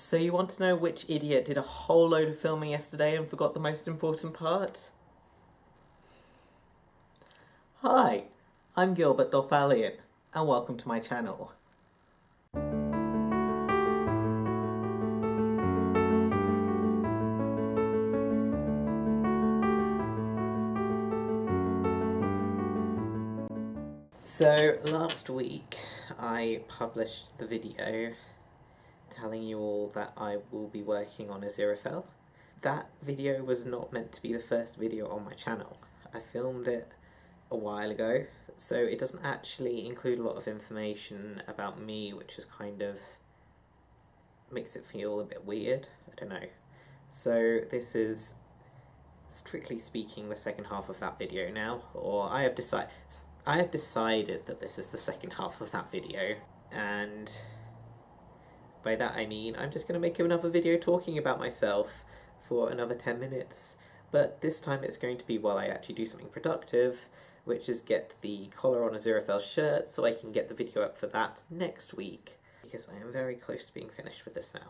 So you want to know which idiot did a whole load of filming yesterday and forgot the most important part? Hi, I'm Gilbert Dolphalion, and welcome to my channel. So last week I published the video telling you all that I will be working on Aziraphale. That video was not meant to be the first video on my channel. I filmed it a while ago, so it doesn't actually include a lot of information about me, which is kind of makes it feel a bit weird. I don't know. So this is, strictly speaking, the second half of that video now, or I have decided that this is the second half of that video, and by that I mean I'm just going to make another video talking about myself for another 10 minutes, but this time it's going to be while I actually do something productive, which is get the collar on a Aziraphale shirt so I can get the video up for that next week, because I am very close to being finished with this now.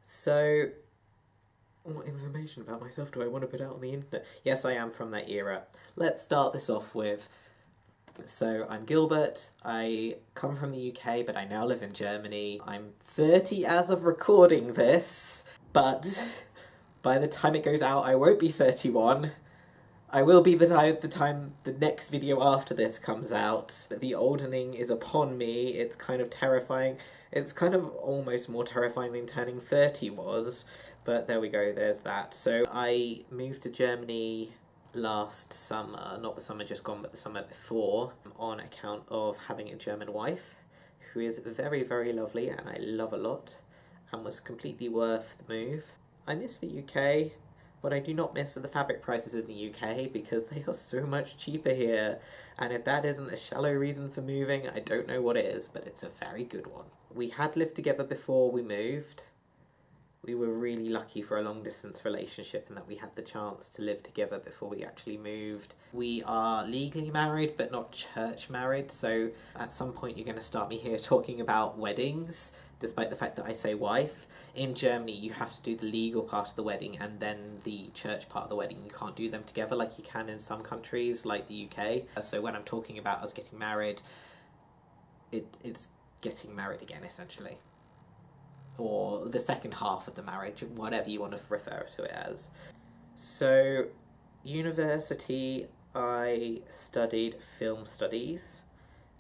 So, what information about myself do I want to put out on the internet? Yes, I am from that era. Let's start this off with, so I'm Gilbert, I come from the UK, but I now live in Germany. I'm 30 as of recording this, but by the time it goes out I won't be 31. I will be the time the next video after this comes out. The oldening is upon me. It's kind of terrifying. It's kind of almost more terrifying than turning 30 was, but there we go, there's that. So I moved to Germany last summer, not the summer just gone, but the summer before, on account of having a German wife, who is very, very lovely and I love a lot, and was completely worth the move. I miss the UK. What I do not miss are the fabric prices in the UK, because they are so much cheaper here, and if that isn't a shallow reason for moving, I don't know what is, but it's a very good one. We had lived together before we moved. We were really lucky for a long distance relationship in that we had the chance to live together before we actually moved. We are legally married but not church married, so at some point you're going to start me here talking about weddings, despite the fact that I say wife. In Germany you have to do the legal part of the wedding and then the church part of the wedding. You can't do them together like you can in some countries like the UK. So when I'm talking about us getting married, it's getting married again essentially. Or the second half of the marriage, whatever you want to refer to it as. So, university, I studied film studies,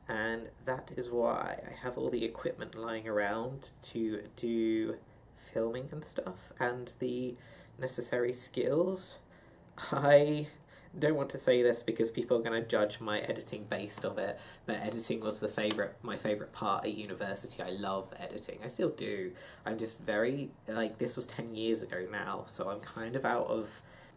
and that is why I have all the equipment lying around to do filming and stuff, and the necessary skills. I don't want to say this because people are going to judge my editing based on it, but editing was my favourite part at university. I love editing. I still do. I'm just very, this was 10 years ago now, so I'm kind of out of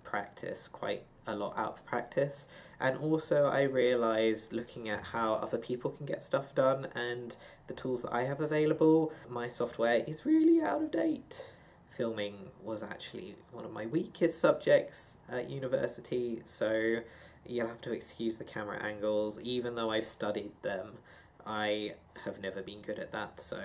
practice, quite a lot out of practice. And also I realised, looking at how other people can get stuff done and the tools that I have available, my software is really out of date. Filming was actually one of my weakest subjects at university, so you'll have to excuse the camera angles. Even though I've studied them, I have never been good at that, so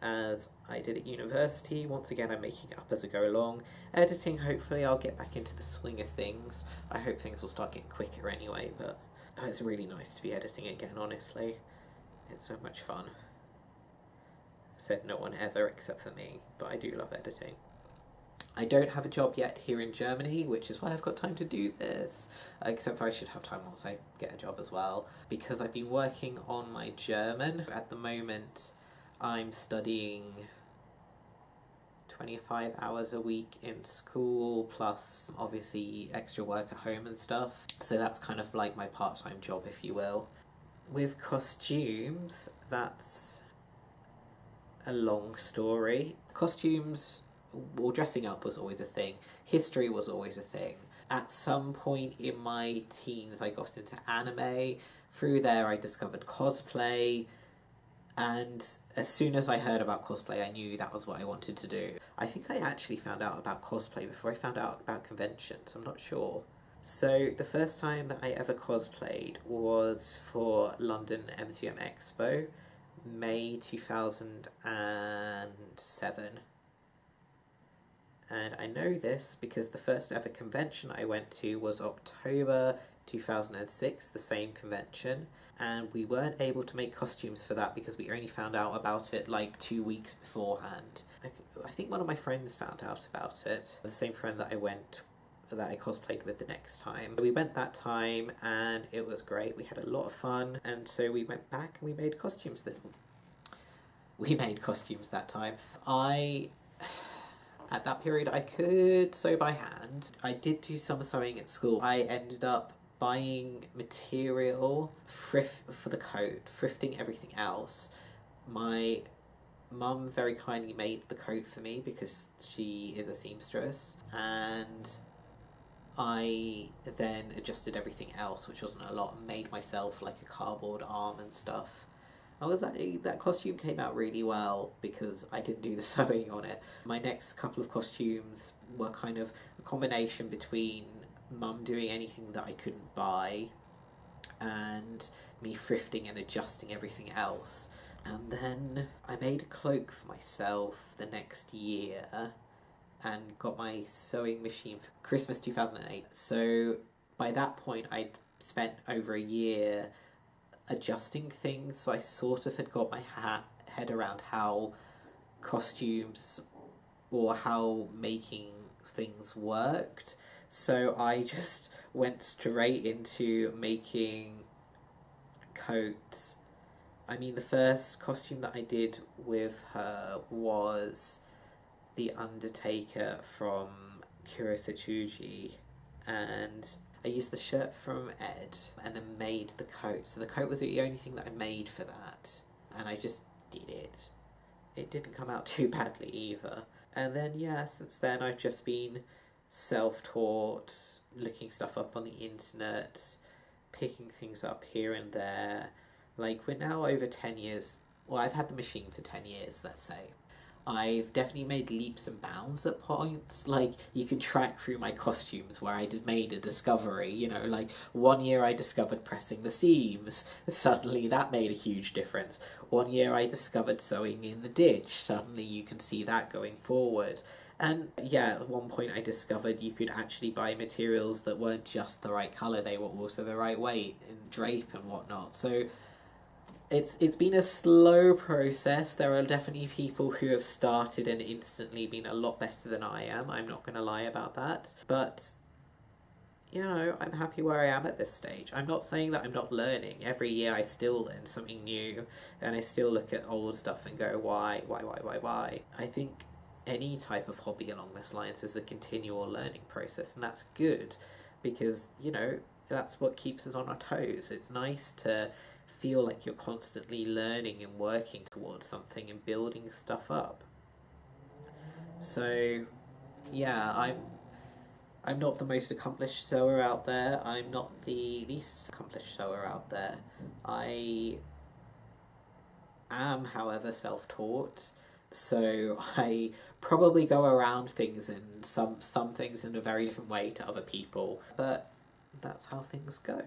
as I did at university, once again I'm making it up as I go along. Editing, hopefully I'll get back into the swing of things. I hope things will start getting quicker anyway, but it's really nice to be editing again, honestly. It's so much fun. Said no one ever except for me, but I do love editing. I don't have a job yet here in Germany, which is why I've got time to do this, except for I should have time once I get a job as well, because I've been working on my German. At the moment I'm studying 25 hours a week in school, plus obviously extra work at home and stuff, so that's kind of like my part-time job, if you will. With costumes, that's a long story. Costumes, well, dressing up was always a thing. History was always a thing. At some point in my teens I got into anime. Through there I discovered cosplay, and as soon as I heard about cosplay I knew that was what I wanted to do. I think I actually found out about cosplay before I found out about conventions, I'm not sure. So the first time that I ever cosplayed was for London MCM Expo, May 2007. And I know this because the first ever convention I went to was October 2006, the same convention, and we weren't able to make costumes for that because we only found out about it like 2 weeks beforehand. I think one of my friends found out about it, the same friend that I cosplayed with the next time. We went that time and it was great. We had a lot of fun, and so we went back and we made costumes that time. At that period, I could sew by hand. I did do some sewing at school. I ended up buying material for the coat, thrifting everything else. My mum very kindly made the coat for me because she is a seamstress, and I then adjusted everything else, which wasn't a lot, and made myself like a cardboard arm and stuff. That costume came out really well because I didn't do the sewing on it. My next couple of costumes were kind of a combination between mum doing anything that I couldn't buy and me thrifting and adjusting everything else. And then I made a cloak for myself the next year and got my sewing machine for Christmas 2008. So by that point I'd spent over a year adjusting things, so I sort of had got my head around how costumes or how making things worked. So I just went straight into making coats. I mean, the first costume that I did with her was the Undertaker from Kurosatsuji, and I used the shirt from Ed and then made the coat. So the coat was the only thing that I made for that, and I just did it. It didn't come out too badly either. And then, yeah, since then I've just been self-taught, looking stuff up on the internet, picking things up here and there. Like, we're now over 10 years. Well, I've had the machine for 10 years, let's say. I've definitely made leaps and bounds at points. Like, you can track through my costumes where I made a discovery. You know, like, one year I discovered pressing the seams. Suddenly that made a huge difference. One year I discovered sewing in the ditch. Suddenly you can see that going forward. And yeah, at one point I discovered you could actually buy materials that weren't just the right colour, they were also the right weight and drape and whatnot. So it's been a slow process. There are definitely people who have started and instantly been a lot better than I am. I'm not going to lie about that. But, you know, I'm happy where I am at this stage. I'm not saying that I'm not learning. Every year I still learn something new, and I still look at old stuff and go, why? I think any type of hobby along this lines is a continual learning process, and that's good because, you know, that's what keeps us on our toes. It's nice to feel like you're constantly learning and working towards something and building stuff up. So yeah, I'm not the most accomplished sewer out there. I'm not the least accomplished sewer out there. I am, however, self-taught, so I probably go around things in some things in a very different way to other people, but that's how things go.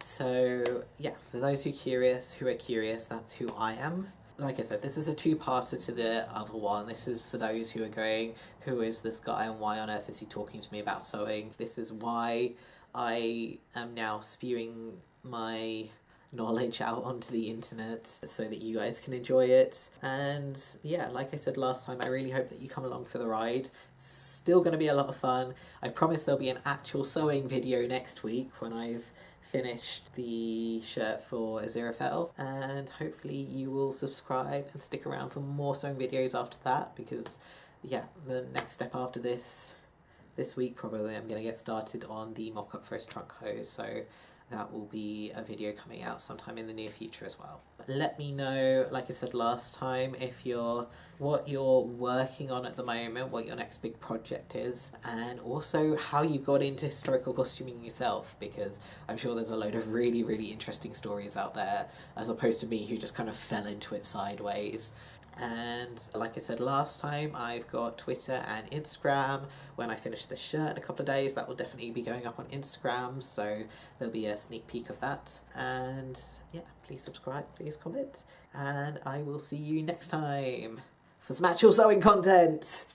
So yeah, for those who are curious, that's who I am. Like I said, this is a two-parter to the other one. This is for those who are going, who is this guy and why on earth is he talking to me about sewing? This is why I am now spewing my knowledge out onto the internet so that you guys can enjoy it. And yeah, like I said last time, I really hope that you come along for the ride. Still going to be a lot of fun. I promise there'll be an actual sewing video next week when I've finished the shirt for Aziraphale, and hopefully you will subscribe and stick around for more sewing videos after that, because yeah, the next step after this week probably I'm going to get started on the mock-up for his trunk hose, so that will be a video coming out sometime in the near future as well. Let me know, like I said last time, what you're working on at the moment, what your next big project is, and also how you got into historical costuming yourself, because I'm sure there's a load of really, really interesting stories out there, as opposed to me who just kind of fell into it sideways. And like I said last time, I've got Twitter and Instagram. When I finish this shirt in a couple of days, that will definitely be going up on Instagram, so there'll be a sneak peek of that. And yeah, please subscribe, please comment, and I will see you next time for some actual sewing content!